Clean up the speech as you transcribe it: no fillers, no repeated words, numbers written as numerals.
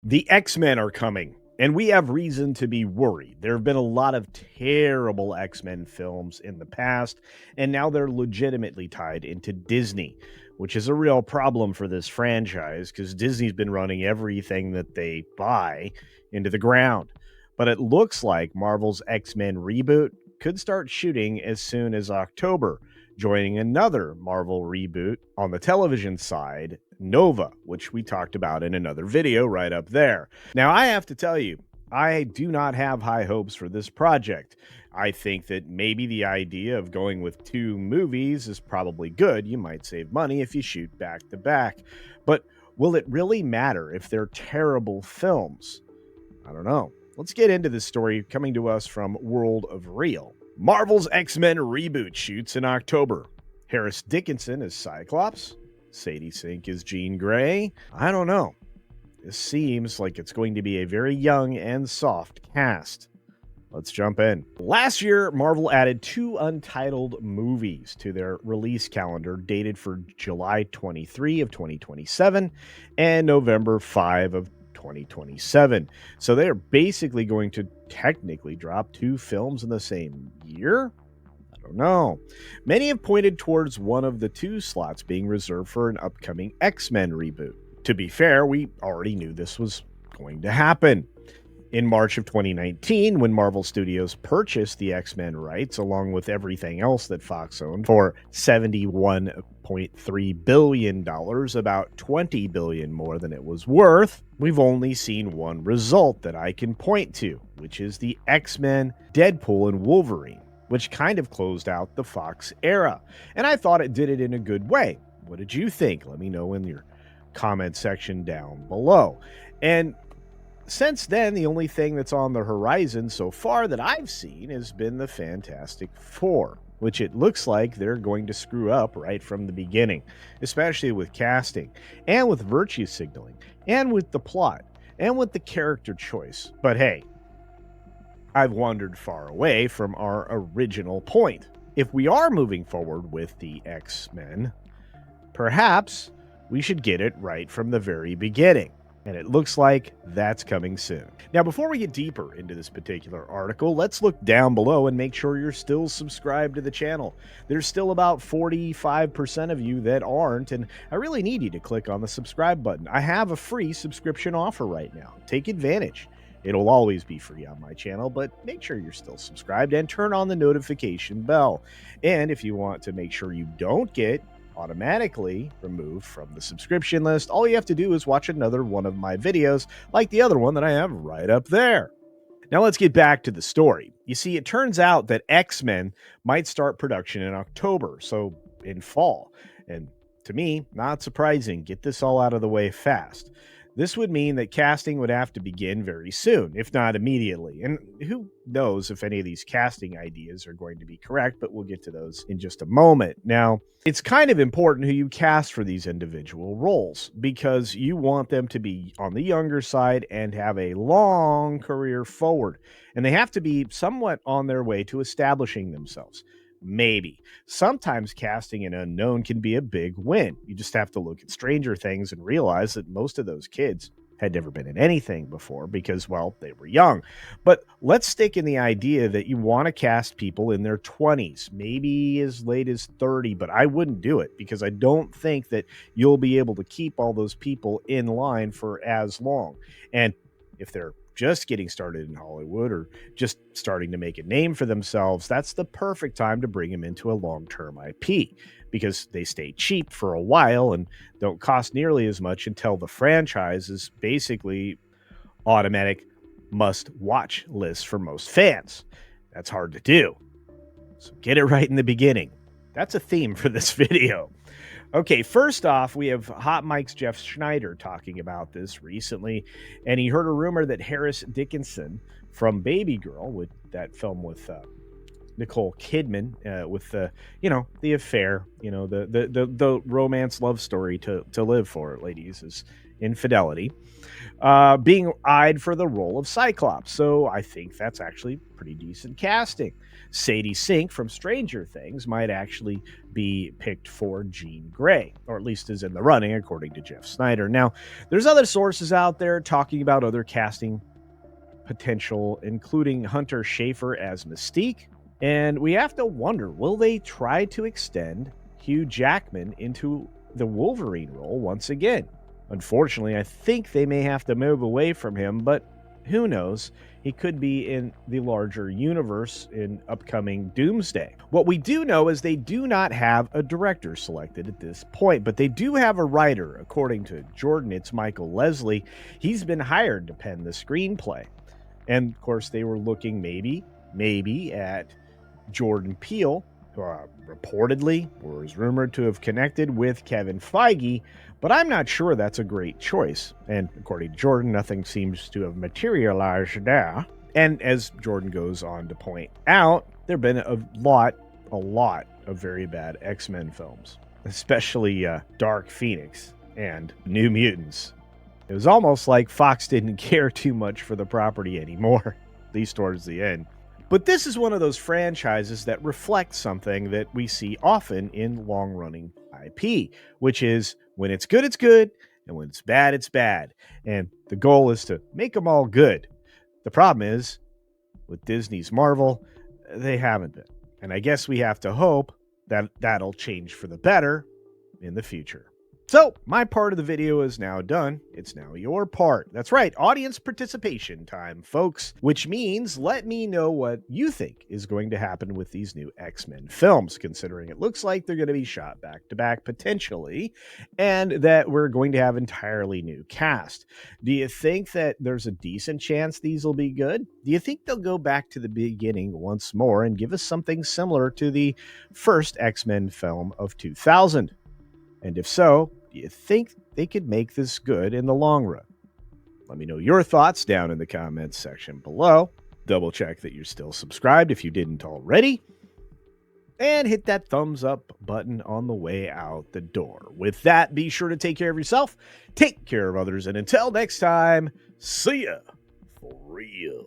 The X-Men are coming, and we have reason to be worried. There have been a lot of terrible X-Men films in the past, and now they're legitimately tied into Disney, which is a real problem for this franchise because Disney's been running everything that they buy into the ground. But it looks like Marvel's X-Men reboot could start shooting as soon as October, joining another Marvel reboot on the television side, Nova, which we talked about in another video right up there. Now, I have to tell you, I do not have high hopes for this project. I think that maybe the idea of going with 2 movies is probably good. You might save money if you shoot back to back. But will it really matter if they're terrible films? I don't know. Let's get into this story coming to us from World of Real. Marvel's X-Men reboot shoots in October. Harris Dickinson is Cyclops. Sadie Sink is Jean Grey. I don't know. This seems like it's going to be a very young and soft cast. Let's jump in. Last year, Marvel added 2 untitled movies to their release calendar dated for July 23 of 2027 and November 5 of 2027. So they're basically going to technically drop 2 films in the same year? I don't know. Many have pointed towards one of the 2 slots being reserved for an upcoming X-Men reboot. To be fair, we already knew this was going to happen. In March of 2019, when Marvel Studios purchased the X-Men rights along with everything else that Fox owned for $71.3 billion, about $20 billion more than it was worth, we've only seen one result that I can point to, which is the X-Men, Deadpool, and Wolverine, which kind of closed out the Fox era. And I thought it did it in a good way. What did you think? Let me know in your comment section down below. And since then, the only thing that's on the horizon so far that I've seen has been the Fantastic Four, which it looks like they're going to screw up right from the beginning, especially with casting, and with virtue signaling, and with the plot, and with the character choice. But hey, I've wandered far away from our original point. If we are moving forward with the X-Men, perhaps we should get it right from the very beginning. And it looks like that's coming soon. Now, before we get deeper into this particular article, let's look down below and make sure you're still subscribed to the channel. There's still about 45% of you that aren't, and I really need you to click on the subscribe button. I have a free subscription offer right now. Take advantage. It'll always be free on my channel, but make sure you're still subscribed and turn on the notification bell. And if you want to make sure you don't get automatically removed from the subscription list, all you have to do is watch another one of my videos, like the other one that I have right up there. Now let's get back to the story. You see, it turns out that X-Men might start production in October, so in fall. And to me, not surprising. Get this all out of the way fast. This would mean that casting would have to begin very soon, if not immediately. And who knows if any of these casting ideas are going to be correct, but we'll get to those in just a moment. Now, it's kind of important who you cast for these individual roles because you want them to be on the younger side and have a long career forward. And they have to be somewhat on their way to establishing themselves. Maybe. Sometimes casting an unknown can be a big win. You just have to look at Stranger Things and realize that most of those kids had never been in anything before because, well, they were young. But let's stick in the idea that you want to cast people in their 20s, maybe as late as 30, but I wouldn't do it because I don't think that you'll be able to keep all those people in line for as long. And if they're just getting started in Hollywood or just starting to make a name for themselves, that's the perfect time to bring them into a long-term IP because they stay cheap for a while and don't cost nearly as much until the franchise is basically automatic must-watch list for most fans. That's hard to do. So get it right in the beginning. That's a theme for this video. Okay, first off, we have Hot Mike's Jeff Schneider talking about this recently, and he heard a rumor that Harris Dickinson from Baby Girl, with that film with Nicole Kidman, with the affair, the romance love story to live for, ladies, is Infidelity, being eyed for the role of Cyclops. So I think that's actually pretty decent casting. Sadie Sink from Stranger Things might actually be picked for Jean Grey, or at least is in the running, according to Jeff Snyder. Now, there's other sources out there talking about other casting potential, including Hunter Schafer as Mystique. And we have to wonder, will they try to extend Hugh Jackman into the Wolverine role once again? Unfortunately, I think they may have to move away from him, but who knows? He could be in the larger universe in upcoming Doomsday. What we do know is they do not have a director selected at this point, but they do have a writer. According to Jordan, it's Michael Leslie. He's been hired to pen the screenplay. And of course, they were looking maybe at Jordan Peele, who reportedly or is rumored to have connected with Kevin Feige, but I'm not sure that's a great choice. And according to Jordan, nothing seems to have materialized there. And as Jordan goes on to point out, there have been a lot of very bad X-Men films, especially Dark Phoenix and New Mutants. It was almost like Fox didn't care too much for the property anymore, at least towards the end. But this is one of those franchises that reflects something that we see often in long-running IP, which is when it's good, and when it's bad. And the goal is to make them all good. The problem is, with Disney's Marvel, they haven't been. And I guess we have to hope that that'll change for the better in the future. So, my part of the video is now done. It's now your part. That's right, audience participation time, folks. Which means let me know what you think is going to happen with these new X-Men films, considering it looks like they're going to be shot back-to-back potentially, and that we're going to have entirely new cast. Do you think that there's a decent chance these will be good? Do you think they'll go back to the beginning once more and give us something similar to the first X-Men film of 2000? And if so, do you think they could make this good in the long run? Let me know your thoughts down in the comments section below. Double check that you're still subscribed if you didn't already. And hit that thumbs up button on the way out the door. With that, be sure to take care of yourself, take care of others, and until next time, see ya for real.